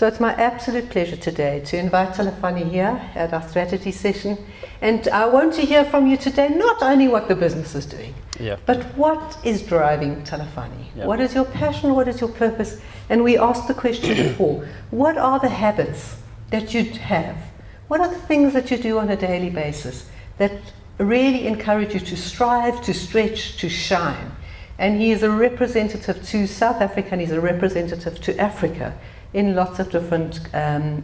So it's my absolute pleasure today to invite Talifhani here at our strategy session. And I want to hear from you today not only what the business is doing, but what is driving Talifhani? What is your passion? What is your purpose? And we asked the question before, what are the habits that you have? What are the things that you do on a daily basis that really encourage you to strive, to stretch, to shine? And he is a representative to South Africa, and he's a representative to Africa in lots of different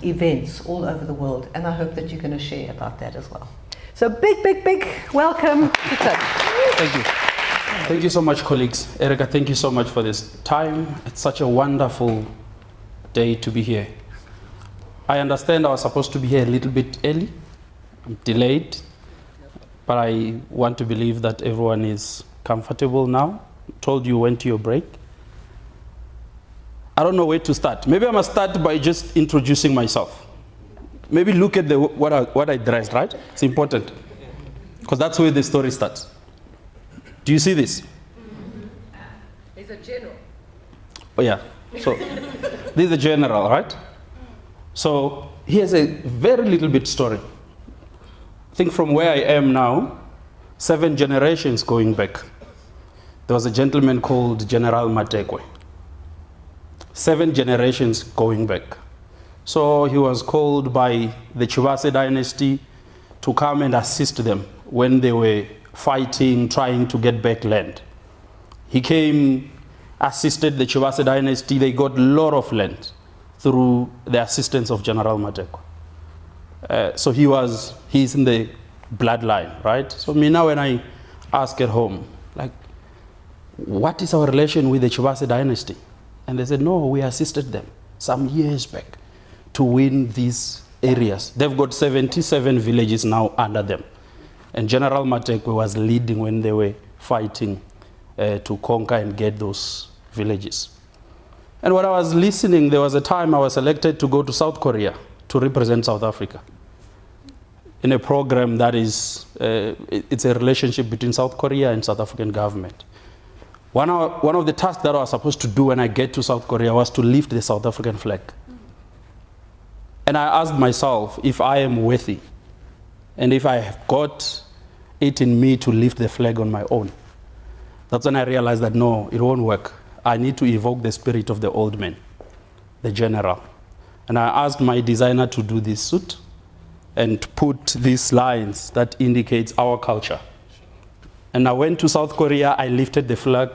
events all over the world. And I hope that you're going to share about that as well. So big welcome to Tal. Thank you. Thank you so much, colleagues. Erica, thank you so much for this time. It's such a wonderful day to be here. I understand I was supposed to be here a little bit early. I'm delayed, but I want to believe that everyone is comfortable now. Told you went to your break. I don't know where to start. Maybe I must start by just introducing myself. Maybe look at what I dressed, right? It's important, because that's where the story starts. Do you see this? He's a general. Oh yeah, so this is a general, right? So here's a very little bit story. I think from where I am now, 7 generations going back, there was a gentleman called General Matekwe. 7 generations going back. So he was called by the Chivase dynasty to come and assist them when they were fighting, trying to get back land. He came, assisted the Chivase dynasty. They got a lot of land through the assistance of General Matekwe. So he's in the bloodline, right? So me now, when I ask at home, like, what is our relation with the Chivase dynasty? And they said, no, we assisted them some years back to win these areas. They've got 77 villages now under them. And General Matekwe was leading when they were fighting to conquer and get those villages. And when I was listening, there was a time I was selected to go to South Korea to represent South Africa in a program that is, it's a relationship between South Korea and South African government. One of the tasks that I was supposed to do when I get to South Korea was to lift the South African flag. And I asked myself if I am worthy and if I have got it in me to lift the flag on my own. That's when I realized that no, it won't work. I need to evoke the spirit of the old man, the general. And I asked my designer to do this suit and put these lines that indicates our culture. And I went to South Korea, I lifted the flag,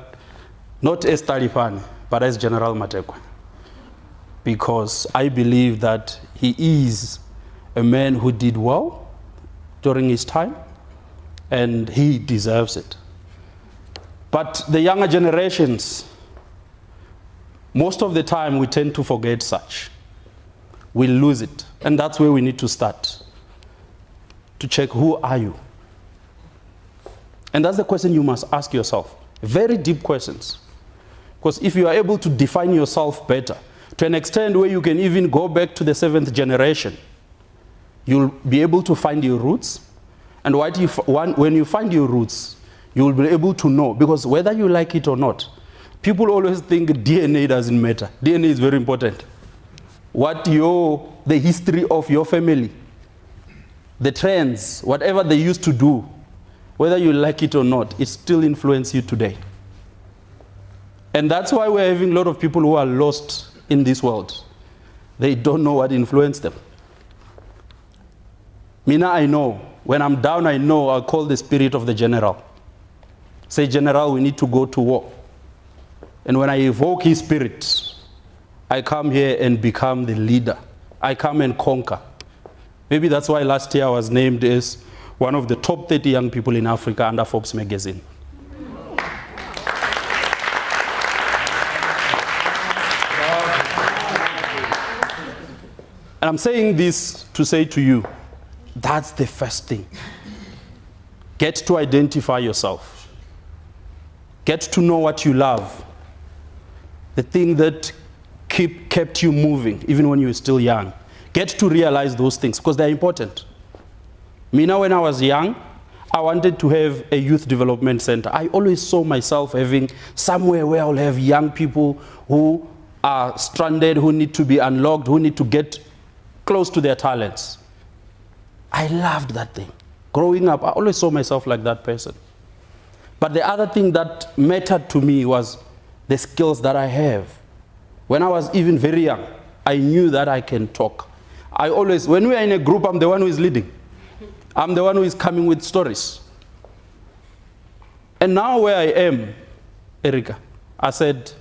not as Talifhani, but as General Matekwe. Because I believe that he is a man who did well during his time, and he deserves it. But the younger generations, most of the time we tend to forget such. We lose it. And that's where we need to start, to check who are you. And that's the question you must ask yourself. Very deep questions. Because if you are able to define yourself better, to an extent where you can even go back to the 7th generation, you'll be able to find your roots. And when you find your roots, you will be able to know. Because whether you like it or not, people always think DNA doesn't matter. DNA is very important. The history of your family, the trends, whatever they used to do, whether you like it or not, it still influences you today. And that's why we're having a lot of people who are lost in this world. They don't know what influenced them. Mina, I know. When I'm down, I know I'll call the spirit of the general. Say, General, we need to go to war. And when I evoke his spirit, I come here and become the leader. I come and conquer. Maybe that's why last year I was named as one of the top 30 young people in Africa under Forbes magazine. And I'm saying this to say to you, that's the first thing. Get to identify yourself. Get to know what you love. The thing that kept you moving, even when you were still young. Get to realize those things, because they're important. Me now, when I was young, I wanted to have a youth development center. I always saw myself having somewhere where I'll have young people who are stranded, who need to be unlocked, who need to get close to their talents. I loved that thing. Growing up, I always saw myself like that person. But the other thing that mattered to me was the skills that I have. When I was even very young, I knew that I can talk. I always, when we are in a group, I'm the one who is leading. I'm the one who is coming with stories. And now where I am, Erica, I said,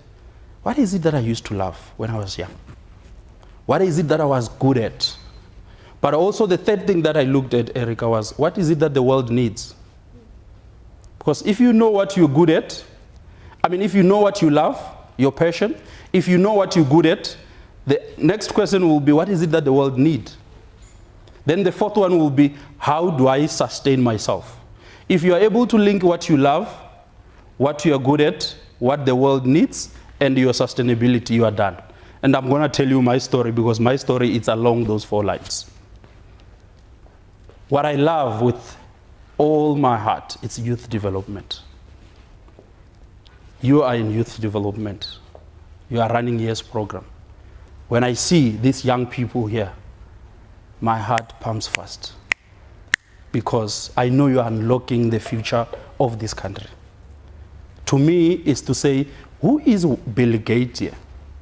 what is it that I used to love when I was young? What is it that I was good at? But also the third thing that I looked at, Erica, was what is it that the world needs? Because if you know what you're good at, I mean, if you know what you love, your passion, if you know what you're good at, the next question will be, what is it that the world needs? Then the fourth one will be, how do I sustain myself? If you are able to link what you love, what you are good at, what the world needs, and your sustainability, you are done. And I'm going to tell you my story, because my story is along those 4 lines. What I love with all my heart, it's youth development. You are in youth development. You are running YES program. When I see these young people here, my heart pumps fast, because I know you are unlocking the future of this country. To me, is to say, who is Bill Gates here?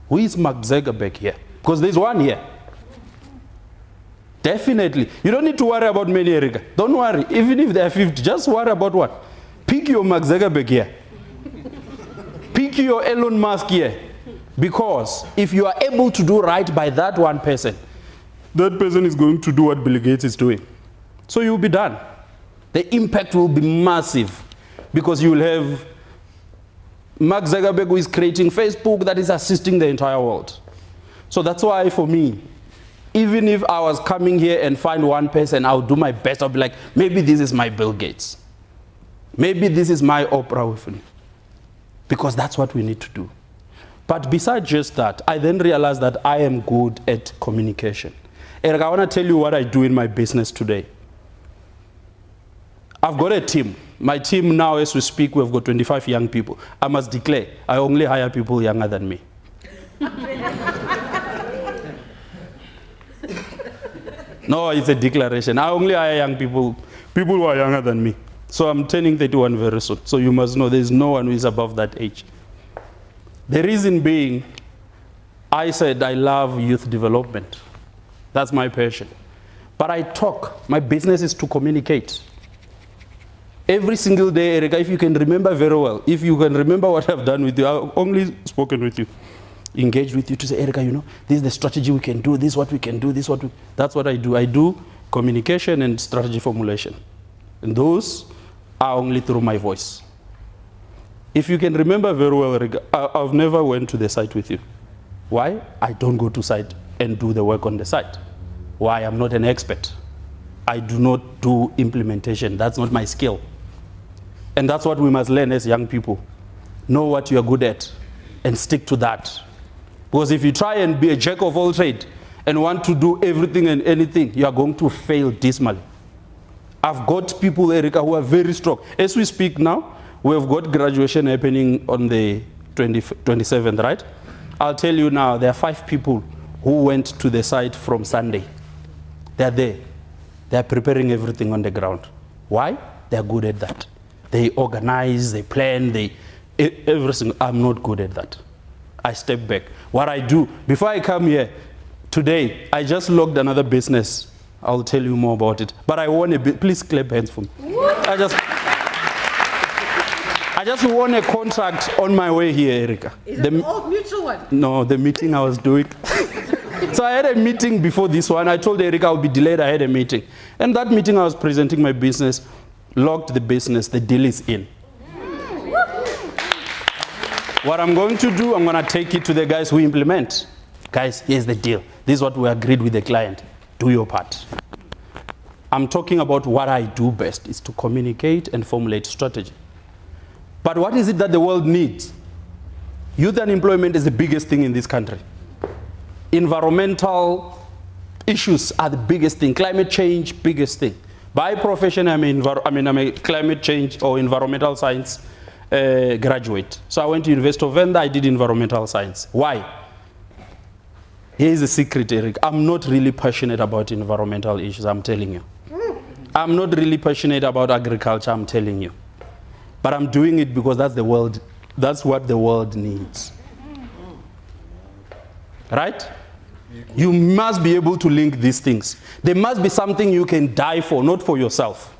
Who is Mark Zuckerberg here? Because there's one here. Definitely. You don't need to worry about many, Erica. Don't worry. Even if they are 50, just worry about what? Pick your Mark Zuckerberg here. Pick your Elon Musk here. Because if you are able to do right by that one person, that person is going to do what Bill Gates is doing. So you'll be done. The impact will be massive, because you will have Mark Zuckerberg, who is creating Facebook, that is assisting the entire world. So that's why, for me, even if I was coming here and find one person, I would do my best. I'll be like, maybe this is my Bill Gates. Maybe this is my Oprah Winfrey. Because that's what we need to do. But besides just that, I then realized that I am good at communication. Eric, I want to tell you what I do in my business today. I've got a team. My team now, as we speak, we've got 25 young people. I must declare, I only hire people younger than me. No, it's a declaration. I only hire young people, people who are younger than me. So I'm turning 31 very soon. So you must know there's no one who is above that age. The reason being, I said I love youth development. That's my passion. But I talk. My business is to communicate. Every single day, Erica, if you can remember very well, if you can remember what I've done with you, I've only spoken with you, engaged with you to say, Erica, you know, this is the strategy we can do, this is what we can do, this is what we... That's what I do. I do communication and strategy formulation. And those are only through my voice. If you can remember very well, Erica, I've never went to the site with you. Why? I don't go to site and do the work on the site. Why? I'm not an expert. I do not do implementation. That's not my skill. And that's what we must learn as young people. Know what you're good at and stick to that. Because if you try and be a jack of all trades and want to do everything and anything, you are going to fail dismally. I've got people, Erica, who are very strong. As we speak now, we've got graduation happening on the 27th, right? I'll tell you now, there are 5 people who went to the site from Sunday. They're there. They're preparing everything on the ground. Why? They're good at that. They organize, they plan, everything. I'm not good at that. I step back. What I do, before I come here, today, I just logged another business. I'll tell you more about it. But I won a bit. Please clap hands for me. I just won a contract on my way here, Erica. Is it the old mutual one? No, the meeting I was doing. So I had a meeting before this one. I told Erica I would be delayed. I had a meeting. And that meeting I was presenting my business, logged the business, the deal is in. What I'm going to do, I'm going to take it to the guys who implement. Guys, here's the deal. This is what we agreed with the client. Do your part. I'm talking about what I do best, is to communicate and formulate strategy. But what is it that the world needs? Youth unemployment is the biggest thing in this country. Environmental issues are the biggest thing. Climate change, biggest thing. By profession, I'm a climate change or environmental science graduate. So I went to University of Venda, I did environmental science. Why? Here's the secret, Eric. I'm not really passionate about environmental issues, I'm telling you. I'm not really passionate about agriculture, I'm telling you. But I'm doing it because that's what the world needs. Right? You must be able to link these things. There must be something you can die for, not for yourself,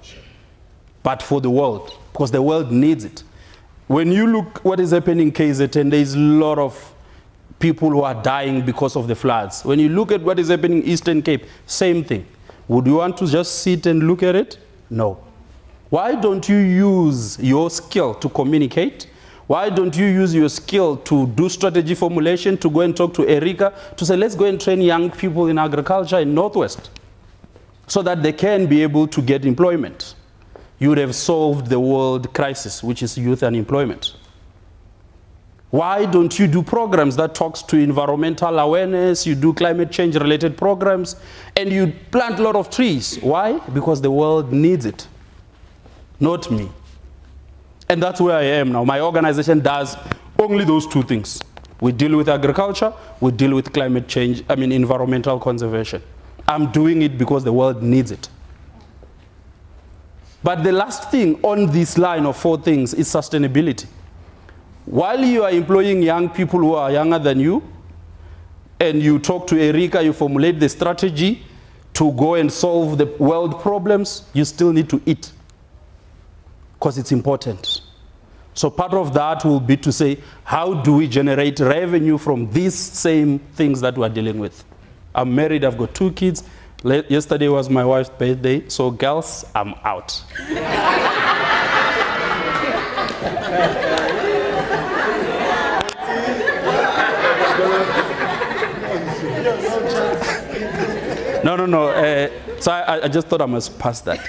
but for the world, because the world needs it. When you look what is happening in KZN, there is a lot of people who are dying because of the floods. When you look at what is happening in Eastern Cape, same thing. Would you want to just sit and look at it? No. Why don't you use your skill to communicate? Why don't you use your skill to do strategy formulation, to go and talk to Erika, to say, let's go and train young people in agriculture in Northwest, so that they can be able to get employment? You would have solved the world crisis, which is youth unemployment. Why don't you do programs that talks to environmental awareness, you do climate change related programs, and you plant a lot of trees? Why? Because the world needs it, not me. And that's where I am now. My organization does only those two things. We deal with agriculture, we deal with climate change, environmental conservation. I'm doing it because the world needs it. But the last thing on this line of 4 things is sustainability. While you are employing young people who are younger than you, and you talk to Erika, you formulate the strategy to go and solve the world problems, you still need to eat, because it's important. So part of that will be to say, how do we generate revenue from these same things that we're dealing with? I'm married, I've got 2 kids. Yesterday was my wife's birthday, so girls, I'm out. No. So I just thought I must pass that.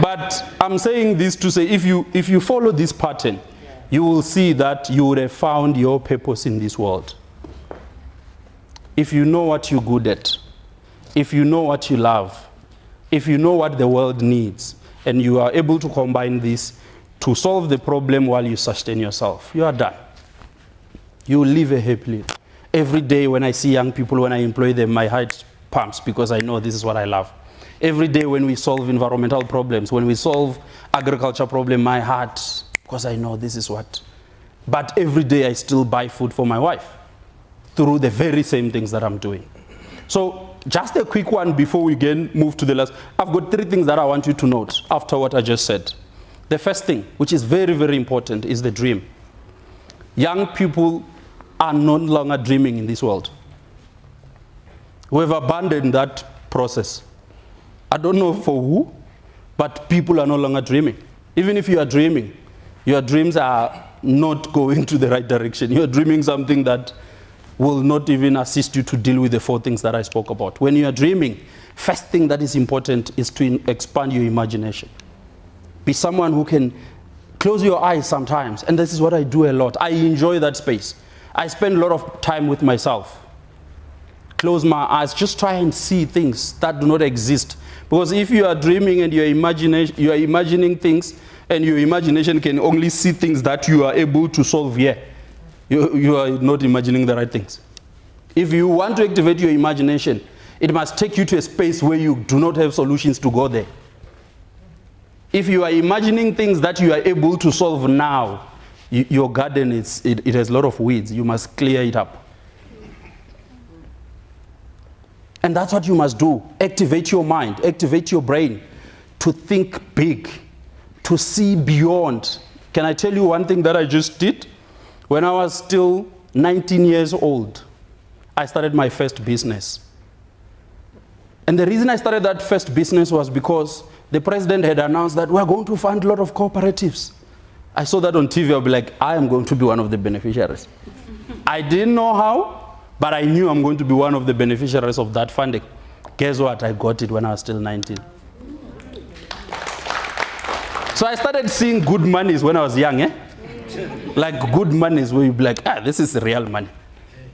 But I'm saying this to say, if you follow this pattern, you will see that you would have found your purpose in this world. If you know what you're good at, if you know what you love, if you know what the world needs, and you are able to combine this to solve the problem while you sustain yourself, you are done. You will live a happy life. Every day when I see young people, when I employ them, my heart pumps because I know this is what I love. Every day when we solve environmental problems, when we solve agriculture problem, my heart, because I know this is what. But every day I still buy food for my wife through the very same things that I'm doing. So just a quick one before we again move to the last. I've got 3 things that I want you to note after what I just said. The first thing, which is very, very important, is the dream. Young people are no longer dreaming in this world. We've abandoned that process. I don't know for who, but people are no longer dreaming. Even if you are dreaming, your dreams are not going to the right direction. You're dreaming something that will not even assist you to deal with the 4 things that I spoke about. When you are dreaming, first thing that is important is to expand your imagination. Be someone who can close your eyes sometimes, and this is what I do a lot. I enjoy that space. I spend a lot of time with myself. Close my eyes, just try and see things that do not exist. Because if you are dreaming and you are imagining things, and your imagination can only see things that you are able to solve here, you are not imagining the right things. If you want to activate your imagination, it must take you to a space where you do not have solutions to go there. If you are imagining things that you are able to solve now, your garden, it has a lot of weeds. You must clear it up. And that's what you must do. Activate your mind, activate your brain to think big, to see beyond. Can I tell you one thing that I just did? When I was still 19 years old, I started my first business. And the reason I started that first business was because the president had announced that we're going to fund a lot of cooperatives. I saw that on TV, I'll be like, I am going to be one of the beneficiaries. I didn't know how, but I knew I'm going to be one of the beneficiaries of that funding. Guess what? I got it when I was still 19. So I started seeing good monies when I was young, Like good monies where you'd be like, this is real money.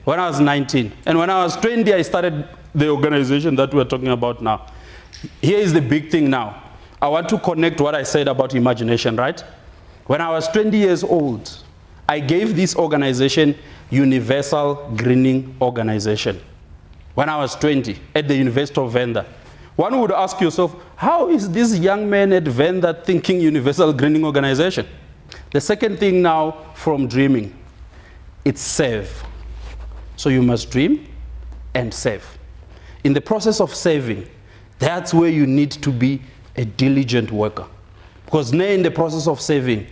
When I was 19. And when I was 20, I started the organization that we're talking about now. Here is the big thing now. I want to connect what I said about imagination, right? When I was 20 years old, I gave this organization universal greening organization. When I was 20 at the University of Venda, one would ask yourself, how is this young man at Venda thinking universal greening organization? The second thing now from dreaming, it's save. So you must dream and save. In the process of saving, that's where you need to be a diligent worker. Because now in the process of saving,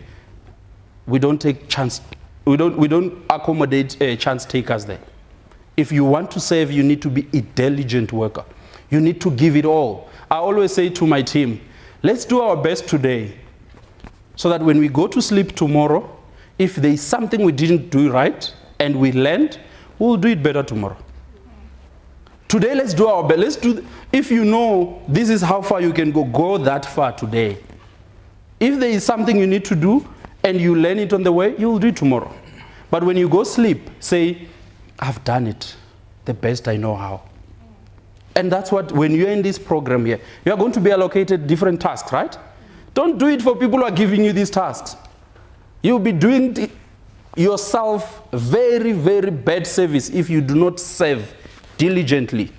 we don't take chance, we don't accommodate chance takers there. If you want to save, you need to be a diligent worker. You need to give it all. I always say to my team, let's do our best today so that when we go to sleep tomorrow, if there is something we didn't do right and we learned, we'll do it better tomorrow. Today, let's do our best. If you know this is how far you can go that far today. If there is something you need to do and you learn it on the way, you will do it tomorrow. But when you go sleep, say, I've done it the best I know how. And that's what, when you're in this program here, you are going to be allocated different tasks, right? Don't do it for people who are giving you these tasks. You'll be doing yourself very, very bad service if you do not serve diligently,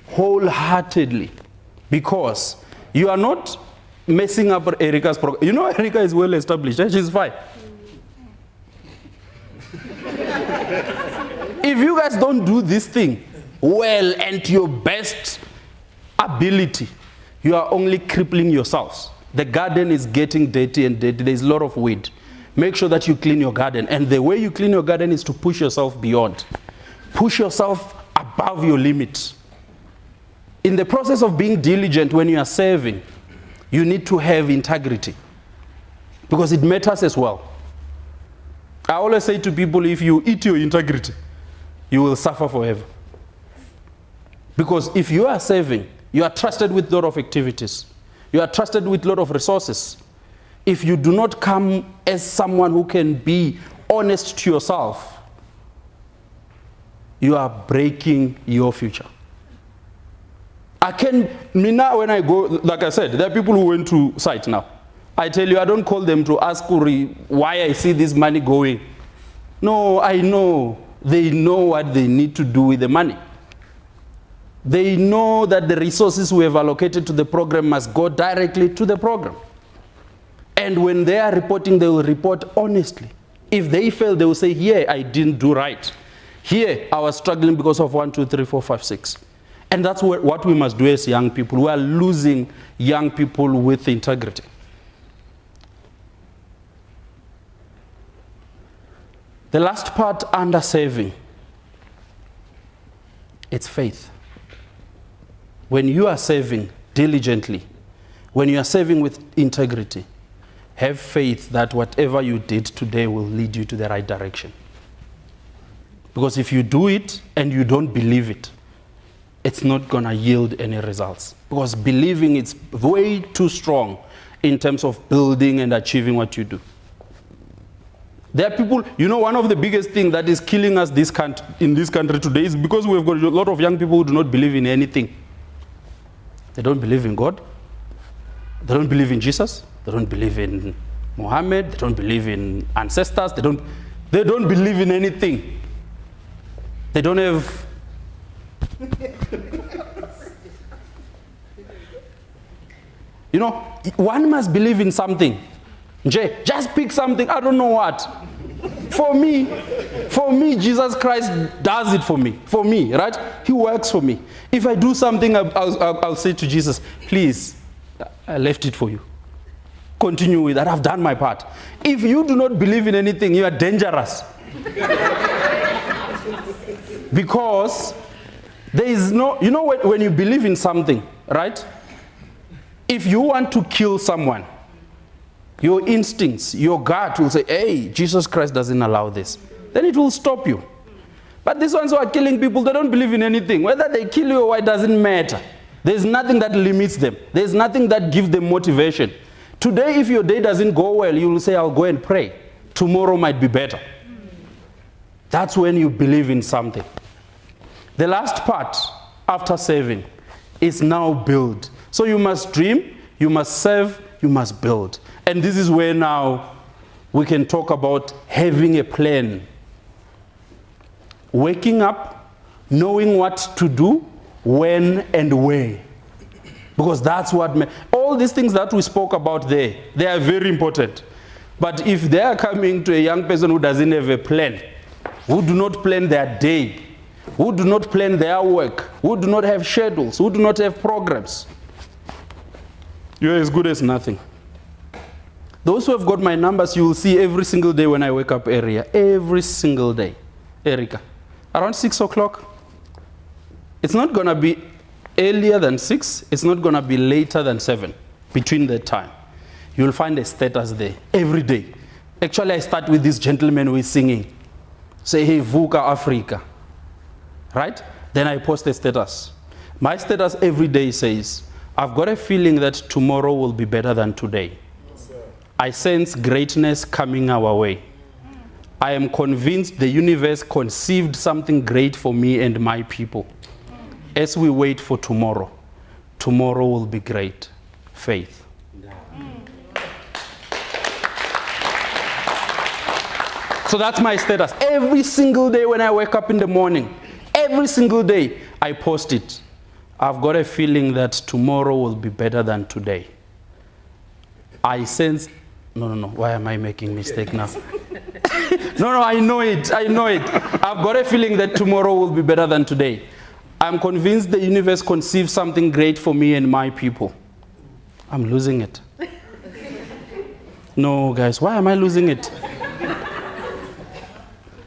wholeheartedly, because you are not messing up Erica's program. You know, Erica is well established, eh? She's fine. If you guys don't do this thing well and to your best ability, you are only crippling yourselves. The garden is getting dirty and dirty. There's a lot of weed. Make sure that you clean your garden. And the way you clean your garden is to push yourself beyond. Push yourself above your limits. In the process of being diligent when you are serving, you need to have integrity, because it matters as well. I always say to people, if you eat your integrity, you will suffer forever. Because if you are serving, you are trusted with a lot of activities. You are trusted with a lot of resources. If you do not come as someone who can be honest to yourself, you are breaking your future. When I go, like I said, there are people who went to site now. I tell you, I don't call them to ask why I see this money going. No, I know. They know what they need to do with the money. They know that the resources we have allocated to the program must go directly to the program. And when they are reporting, they will report honestly. If they fail, they will say, here, I didn't do right. Here, I was struggling because of 1, 2, 3, 4, 5, 6. And that's what we must do as young people. We are losing young people with integrity. The last part under saving, it's faith. When you are saving diligently, when you are saving with integrity, have faith that whatever you did today will lead you to the right direction. Because if you do it and you don't believe it, it's not going to yield any results. Because believing is way too strong in terms of building and achieving what you do. There are people, you know, one of the biggest things that is killing us in this country today is because we've got a lot of young people who do not believe in anything. They don't believe in God. They don't believe in Jesus. They don't believe in Muhammad. They don't believe in ancestors. They don't believe in anything. They don't have... You know, one must believe in something. Just pick something, I don't know what. For me, Jesus Christ does it for me, right? He works for me. If I do something, I'll say to Jesus, please, I left it for you. Continue with that, I've done my part. If you do not believe in anything, you are dangerous. Because there is no, you know when you believe in something, right? If you want to kill someone, your instincts, your gut will say, hey, Jesus Christ doesn't allow this. Then it will stop you. But these ones who are killing people, they don't believe in anything. Whether they kill you or what, it doesn't matter. There's nothing that limits them. There's nothing that gives them motivation. Today, if your day doesn't go well, you will say, I'll go and pray. Tomorrow might be better. That's when you believe in something. The last part, after saving, is now build. So you must dream, you must serve, you must build. And this is where now we can talk about having a plan. waking up, knowing what to do, when and where. Because that's what, all these things that we spoke about there, they are very important. But if they are coming to a young person who doesn't have a plan, who do not plan their day, who do not plan their work, who do not have schedules, who do not have programs, you're as good as nothing. Those who have got my numbers, you will see every single day when I wake up area. Every single day. Erica. Around 6 o'clock. It's not going to be earlier than 6. It's not going to be later than 7. Between that time. You'll find a status there. Every day. Actually, I start with this gentleman who is singing. Say, hey, Vuka Africa. Right? Then I post a status. My status every day says, I've got a feeling that tomorrow will be better than today. I sense greatness coming our way. I am convinced the universe conceived something great for me and my people. As we wait for tomorrow, tomorrow will be great. Faith. So that's my status. Every single day when I wake up in the morning, every single day, I post it. I've got a feeling that tomorrow will be better than today. I sense... No. Why am I making mistake now? No, I know it. I've got a feeling that tomorrow will be better than today. I'm convinced the universe conceived something great for me and my people. I'm losing it. No, guys, why am I losing it?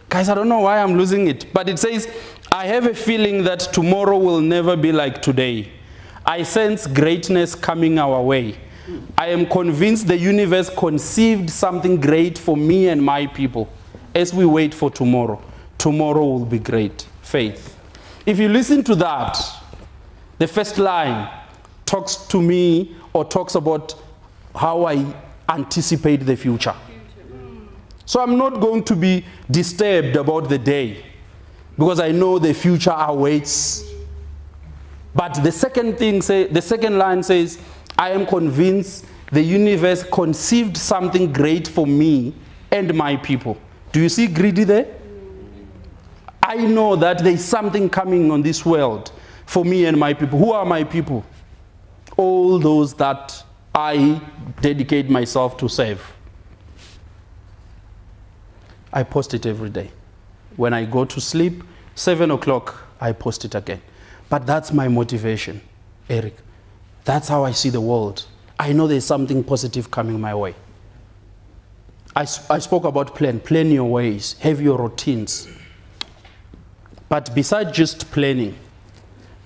Guys, I don't know why I'm losing it. But it says, I have a feeling that tomorrow will never be like today. I sense greatness coming our way. I am convinced the universe conceived something great for me and my people. As we wait for tomorrow, tomorrow will be great. Faith. If you listen to that, the first line talks to me or talks about how I anticipate the future. So I'm not going to be disturbed about the day because I know the future awaits. But the second line says, I am convinced the universe conceived something great for me and my people. Do you see greedy there? I know that there is something coming on this world for me and my people. Who are my people? All those that I dedicate myself to serve. I post it every day. When I go to sleep, 7 o'clock, I post it again. But that's my motivation, Eric. That's how I see the world. I know there's something positive coming my way. I spoke about plan your ways, have your routines. But besides just planning,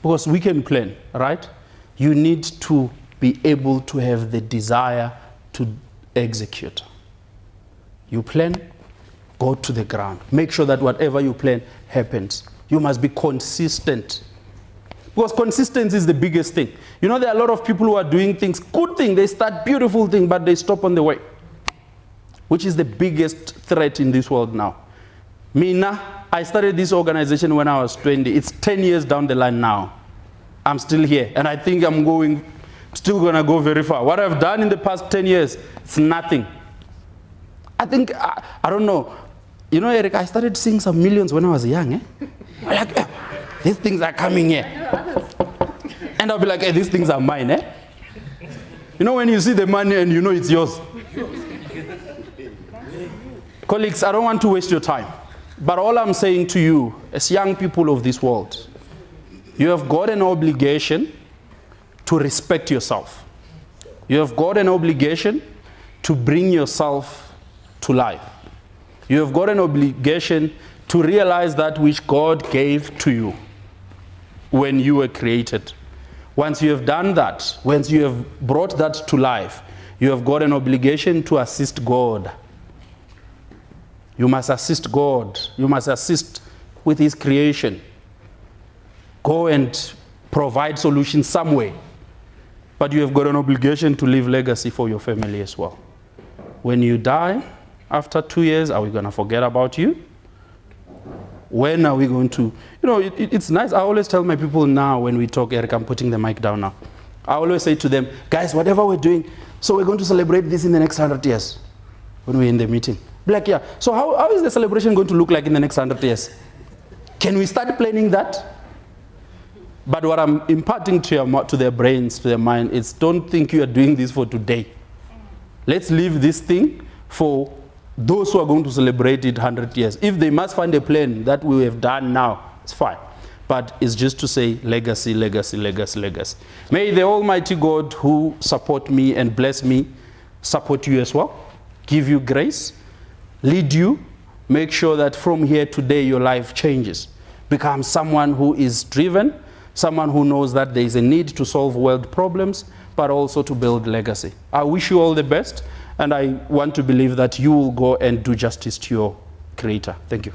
because we can plan, right? You need to be able to have the desire to execute. You plan, go to the ground. Make sure that whatever you plan happens. You must be consistent. Because consistency is the biggest thing. You know, there are a lot of people who are doing things, good things, they start beautiful things, but they stop on the way. Which is the biggest threat in this world now. I started this organization when I was 20. It's 10 years down the line now. I'm still here, and I think I'm still going to go very far. What I've done in the past 10 years, it's nothing. I think, I don't know. You know, Eric, I started seeing some millions when I was young. I'm like, these things are coming here. And I'll be like, hey, these things are mine. You know, when you see the money and you know it's yours. Colleagues, I don't want to waste your time. But all I'm saying to you, as young people of this world, you have got an obligation to respect yourself. You have got an obligation to bring yourself to life. You have got an obligation to realize that which God gave to you when you were created. Once you have done that, once you have brought that to life, you have got an obligation to assist God. You must assist God. You must assist with His creation. Go and provide solutions some way. But you have got an obligation to leave legacy for your family as well. When you die, after 2 years, are we going to forget about you? When are we going to... You know, it's nice. I always tell my people now when we talk, Eric, I'm putting the mic down now. I always say to them, guys, whatever we're doing, so we're going to celebrate this in the next 100 years when we're in the meeting. Black, yeah. So how is the celebration going to look like in the next 100 years? Can we start planning that? But what I'm imparting to their brains, to their mind, is don't think you are doing this for today. Let's leave this thing for those who are going to celebrate it 100 years. If they must find a plan that we have done now, it's fine. But it's just to say legacy, legacy, legacy, legacy. May the Almighty God who support me and bless me support you as well, give you grace, lead you, make sure that from here today your life changes. Become someone who is driven, someone who knows that there is a need to solve world problems, but also to build legacy. I wish you all the best, and I want to believe that you will go and do justice to your Creator. Thank you.